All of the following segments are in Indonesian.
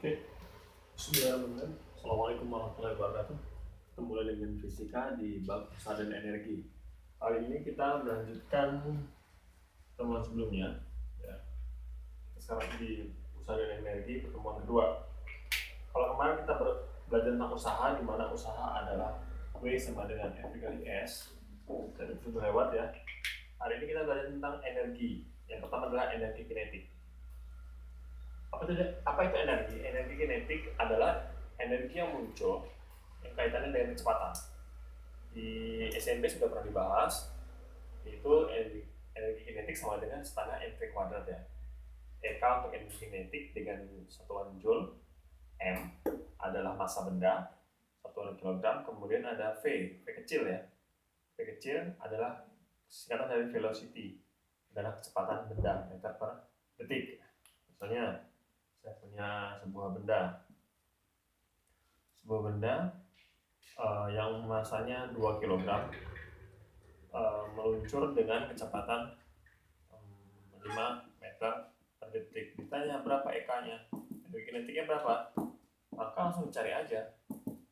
Oke, bismillahirrahmanirrahim. Assalamualaikum warahmatullahi wabarakatuh. Ketemu lagi dengan fisika di bab usaha dan energi. Kali ini kita melanjutkan pertemuan sebelumnya. Ya. Sekarang di usaha dan energi pertemuan kedua. Kalau kemarin kita belajar tentang usaha, di mana usaha adalah W sama dengan F dikali S. Dan itu sudah lewat ya. Hari ini kita belajar tentang energi. Yang pertama adalah energi kinetik. Apa itu energi? Energi kinetik adalah energi yang muncul yang kaitannya dengan kecepatan. Di SMP sudah pernah dibahas, yaitu energi kinetik sama dengan setengah mv kuadrat ya. EK untuk energi kinetik dengan satuan joule, M adalah massa benda, satuan kilogram, kemudian ada V kecil ya. V kecil adalah singkatan dari velocity, adalah kecepatan benda meter per detik. Misalnya saya punya sebuah benda yang masanya 2 kg meluncur dengan kecepatan 5 meter per detik. Ditanya berapa EK-nya, energi kinetiknya berapa, maka langsung cari aja.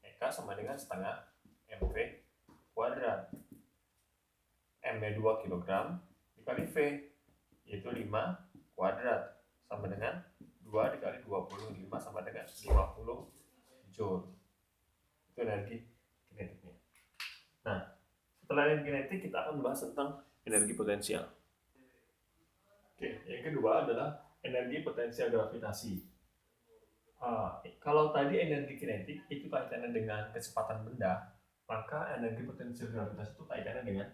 EK sama dengan setengah mv kuadrat. M-nya 2 kg dikali V, yaitu 5 kuadrat, sama dengan 2 dikali 25 sama dengan 50 joule. Itu energi kinetiknya. Nah, setelah energi kinetik kita akan membahas tentang energi potensial. Oke, yang kedua adalah energi potensial gravitasi. Kalau tadi energi kinetik itu kaitannya dengan kecepatan benda, maka energi potensial gravitasi itu kaitannya dengan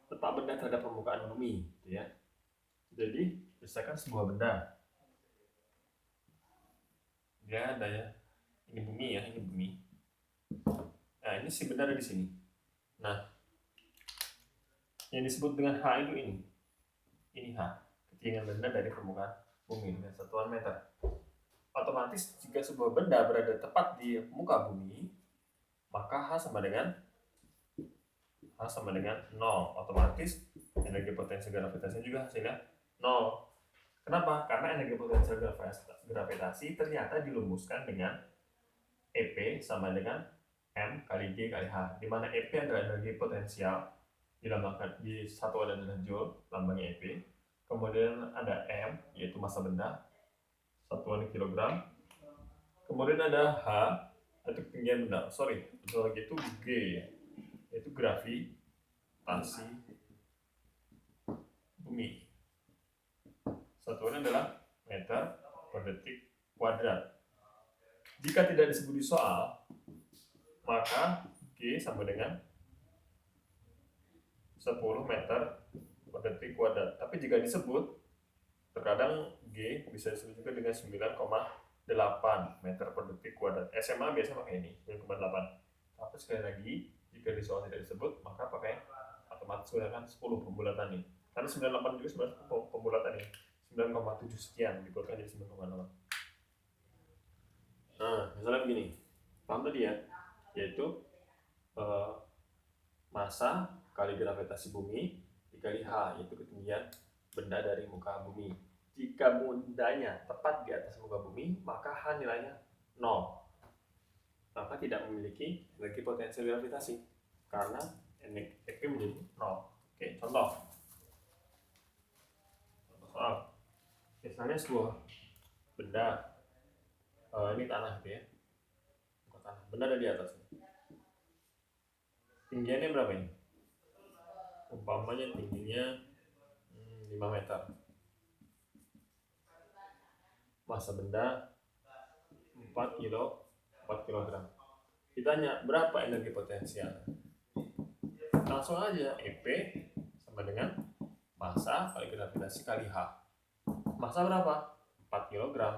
letak benda terhadap permukaan bumi, gitu ya. Jadi, misalkan sebuah benda, dia ada ya, ini bumi ya, ini bumi. Nah, ini si benda ada di sini. Nah, yang disebut dengan H itu ini H, ketinggian benda dari permukaan bumi dengan satuan meter. Otomatis jika sebuah benda berada tepat di muka bumi, maka H sama dengan 0. Otomatis energi potensial gravitasi juga hasilnya 0. Kenapa? Karena energi potensial gravitasi ternyata dirumuskan dengan EP sama dengan M kali G kali H, di mana EP adalah energi potensial dilambangkan di satuan adalah joule, lambangnya EP. Kemudian ada M, yaitu massa benda, satuan kilogram. Kemudian ada H, atau ketinggian benda. Betul lagi itu G, yaitu gravitasi bumi. Satuannya adalah meter per detik kuadrat. Jika tidak disebut di soal, maka G sama dengan 10 meter per detik kuadrat. Tapi jika disebut, terkadang G bisa disebut juga dengan 9,8 meter per detik kuadrat. SMA biasa pakai ini, 9,8. Tapi sekali lagi, jika di soal tidak disebut, maka pakai otomatis gunakan 10 pembulatan ini. Karena 98 juga sebenarnya pembulatan ini. 9,7 sekian dibuatkan jadi 9,8. Nah, misalnya begini, paham tadi ya, yaitu massa kali gravitasi bumi dikali H, yaitu ketinggian benda dari muka bumi. Jika bendanya tepat di atas muka bumi, maka H nilainya 0. Maka tidak memiliki energi potensial gravitasi karena EP menjadi 0. Oke, contoh soal. Misalnya sebuah benda, ini tanah gitu ya, bukan tanah, benda ada di atas. Tinggiannya berapa ini? Umpamanya tingginya 5 meter. Massa benda 4 kilogram. Ditanya berapa energi potensial? Langsung aja, EP sama dengan massa kali gravitasi kali H. Massa berapa? 4 kilogram.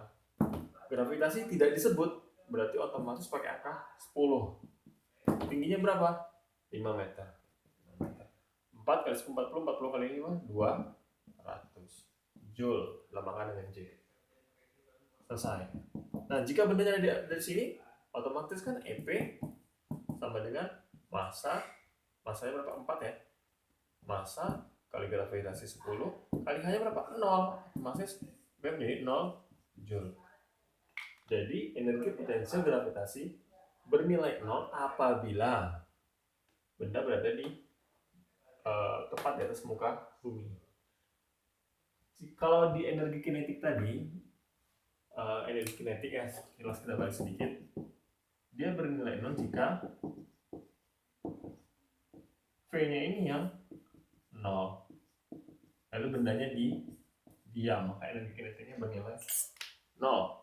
Gravitasi tidak disebut, berarti otomatis pakai angka 10. Tingginya berapa? 5 meter. 4 kali 10, 40 kali 5, 200 joule, lambangkan dengan J. Selesai. Nah, jika bendanya ada dari sini, otomatis kan EP sama dengan massanya berapa? 4 ya. Massa kali gravitasi 10 kali H-nya berapa? 0. Massanya menjadi 0 joule. Jadi energi potensial gravitasi bernilai nol apabila benda berada di tepat di atas muka bumi. Kalau di energi kinetik tadi, energi kinetik ya, sekilas kita balik sedikit, dia bernilai nol jika V-nya ini yang nol, lalu bendanya diam, maka energi kinetiknya bernilai nol.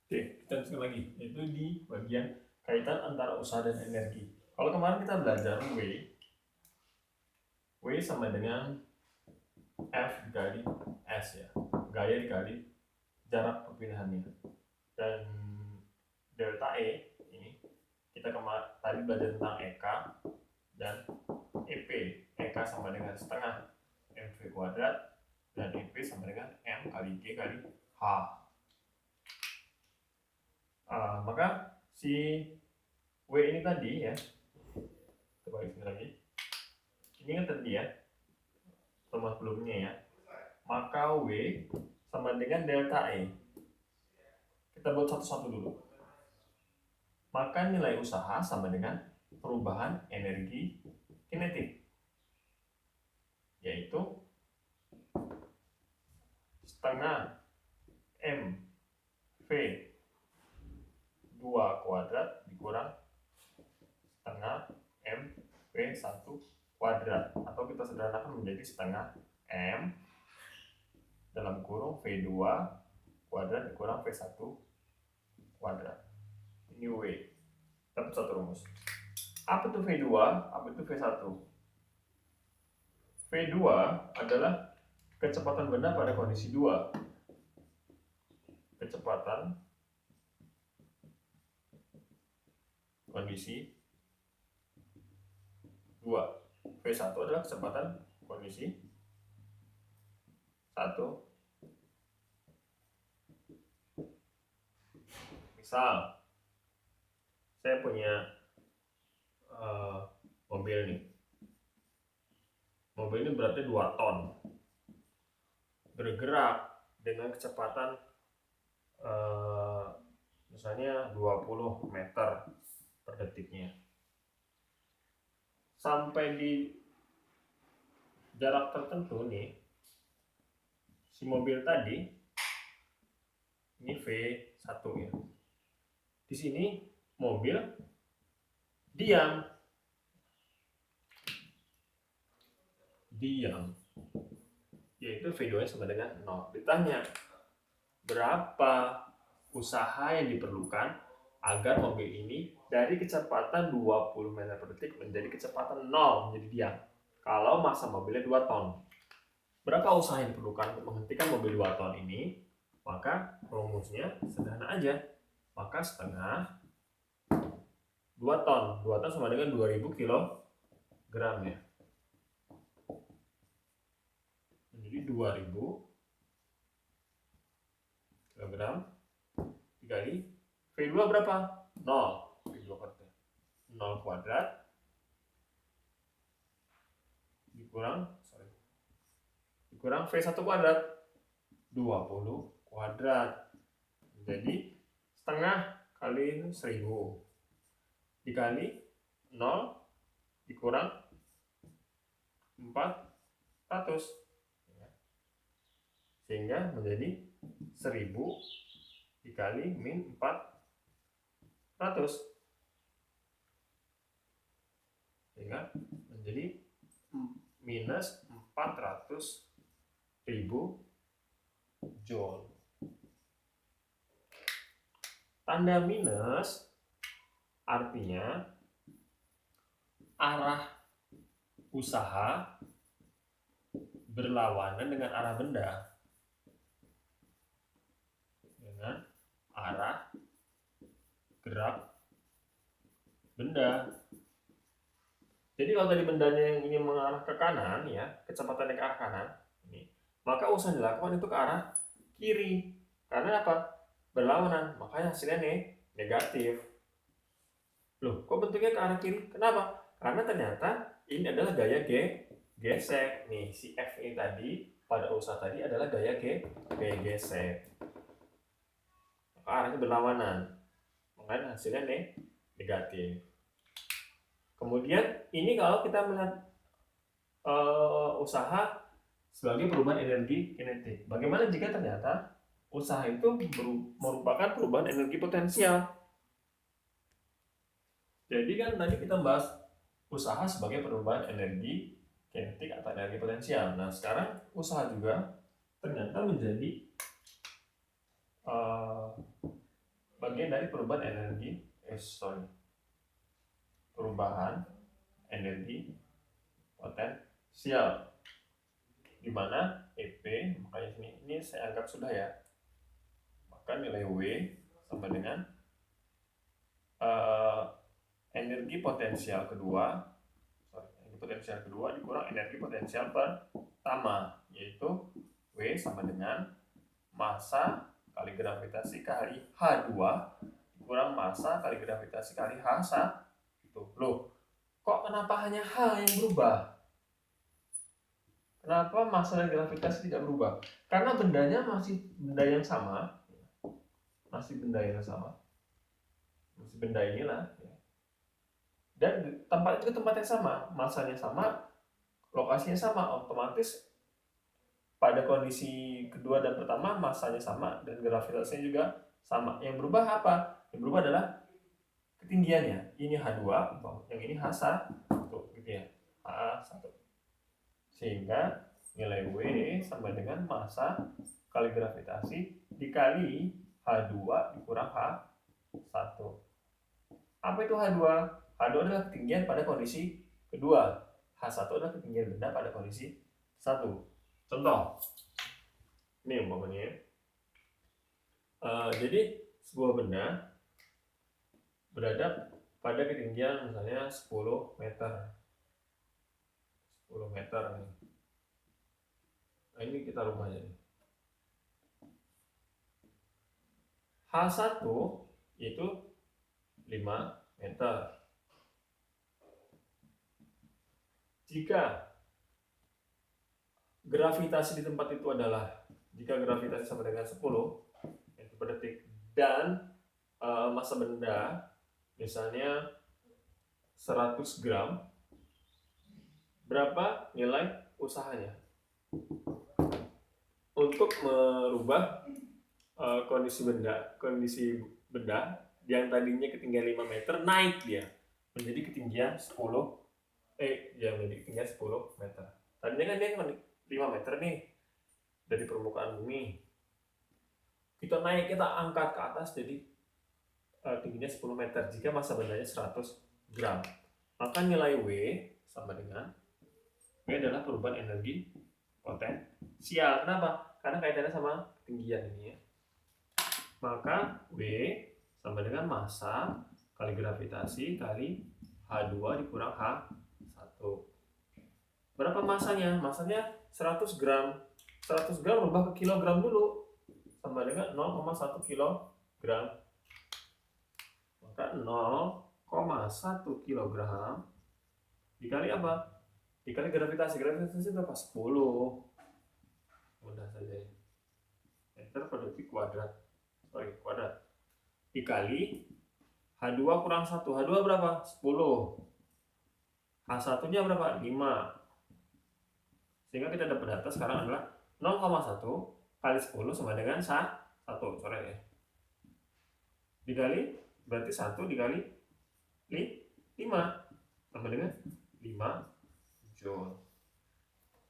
Oke, kita lanjutkan lagi, yaitu di bagian kaitan antara usaha dan energi. Kalau kemarin kita belajar W sama dengan F dikali S ya, gaya dikali jarak perpindahannya. Dan delta E ini kita tadi belajar tentang EK dan EP. EK sama dengan setengah mv kuadrat dan EP sama dengan M kali G kali H. Maka si W ini tadi ya, coba isi lagi. Ini kan tadi ya, teman sebelumnya ya. Maka W sama dengan delta E. Kita buat satu-satu dulu. Maka nilai usaha sama dengan perubahan energi kinetik, yaitu setengah mv 2 kuadrat dikurang setengah mv 1 kuadrat, atau kita sederhanakan menjadi setengah m dalam kurung V2 kuadrat dikurang V1 kuadrat. Ini W. Dapat satu rumus. Apa itu V2? Apa itu V1? V2 adalah kecepatan benda pada kondisi 2. Kecepatan kondisi 2. V1 adalah kecepatan kondisi 1. Misal saya punya mobil nih. Mobil ini beratnya 2 ton. Bergerak dengan kecepatan misalnya 20 meter per detiknya. Sampai di jarak tertentu nih, si mobil tadi ini V1 ya. Di sini mobil diam, yaitu V2 sama dengan 0. Ditanya berapa usaha yang diperlukan agar mobil ini dari kecepatan 20 meter per detik menjadi kecepatan 0, menjadi diam. Kalau massa mobilnya 2 ton. Berapa usaha yang diperlukan untuk menghentikan mobil 2 ton ini? Maka rumusnya sederhana aja. Maka setengah 2 ton. 2 ton sama dengan 2000 kg ya. Jadi 2000 kg dikali V2 berapa? 0. V2 kuadrat. 0 kuadrat dikurang V1 kuadrat 20 kuadrat. Jadi setengah kali 1000 dikali 0 dikurang 400, sehingga menjadi 1000 dikali min 400, sehingga menjadi minus 400.000 joule. Tanda minus artinya arah usaha berlawanan dengan arah benda, dengan arah gerak benda. Jadi kalau tadi bendanya yang ini mengarah ke kanan ya, kecepatannya ke arah kanan ini, maka usaha dilakukan itu ke arah kiri. Karena apa? Berlawanan, makanya hasilnya negatif. Loh, kok bentuknya ke arah kiri? Kenapa? Karena ternyata ini adalah gaya gesek. Nih, si F ini tadi pada usaha tadi adalah gaya gesek. ke arahnya berlawanan, makanya hasilnya negatif. Kemudian ini kalau kita melihat usaha sebagai perubahan energi kinetik. Bagaimana jika ternyata usaha itu merupakan perubahan energi potensial? Jadi kan tadi kita bahas usaha sebagai perubahan energi kinetik atau energi potensial. Nah sekarang usaha juga ternyata menjadi bagian dari perubahan energi perubahan energi potensial, di mana EP, makanya ini saya anggap sudah ya, maka nilai W sama dengan energi potensial kedua dikurang energi potensial pertama, yaitu W sama dengan massa kali gravitasi kali H2 kurang massa kali gravitasi kali H1. Loh, kok kenapa hanya H yang berubah? Kenapa massa dan gravitasi tidak berubah? Karena bendanya masih benda yang sama. Masih benda inilah. Dan tempatnya juga tempat yang sama, massanya sama, lokasinya sama, otomatis pada kondisi kedua dan pertama massanya sama dan gravitasinya juga sama. Yang berubah apa? Yang berubah adalah ketinggiannya. Ini H2, yang ini H1, gitu ya. H1. Sehingga nilai W sama dengan massa kali gravitasi dikali H2 dikurang H1. Apa itu H2? H2 adalah ketinggian pada kondisi kedua. H1 adalah ketinggian benda pada kondisi 1. Contoh, ini umpamanya. Jadi sebuah benda berada pada ketinggian misalnya 10 meter. 10 meter nih. Nah ini kita rubahnya nih. H1 yaitu 5 meter. Jika gravitasi di tempat itu adalah, jika gravitasi sama dengan 10 meter per detik, dan massa benda misalnya 100 gram, berapa nilai usahanya untuk merubah kondisi benda yang tadinya ketinggian 5 meter naik dia menjadi ketinggian 10 meter. Tadinya kan dia cuma 5 meter nih dari permukaan bumi. Kita angkat ke atas jadi tingginya 10 meter jika massa bendanya 100 gram. Maka nilai W sama dengan W adalah perubahan energi potensial. Kenapa? Karena kaitannya sama ketinggian ini ya. Maka W sama dengan massa kali gravitasi kali H2 dikurang H1. Berapa massanya? Massanya 100 gram. 100 gram rubah ke kilogram dulu. Sama dengan 0,1 kilogram. Maka 0,1 kilogram dikali apa? Dikali gravitasi. Gravitasi berapa? 10. Mudah saja ya. Meter per detik kuadrat. Dikali H2 kurang 1. H2 berapa? 10. H1 nya berapa? 5. Sehingga kita dapat data sekarang adalah 0,1 kali 10 sama dengan 1. Sorry ya. Dikali, berarti 1 dikali 5 sama dengan 5 Joule.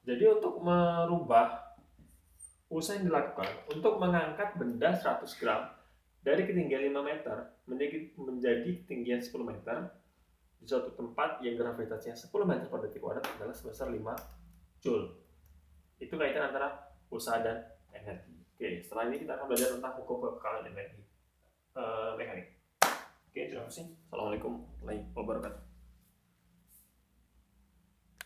Jadi untuk merubah usaha yang dilakukan untuk mengangkat benda 100 gram dari ketinggian 5 meter menjadi ketinggian 10 meter di suatu tempat yang gravitasinya 10 meter per detik kuadrat adalah sebesar 5 Joule. Itu kaitan antara usaha dan energi. Oke, setelah ini kita akan belajar tentang hukum kekekalan energi mekanik. Oke, terima kasih. Assalamualaikum warahmatullahi wabarakatuh.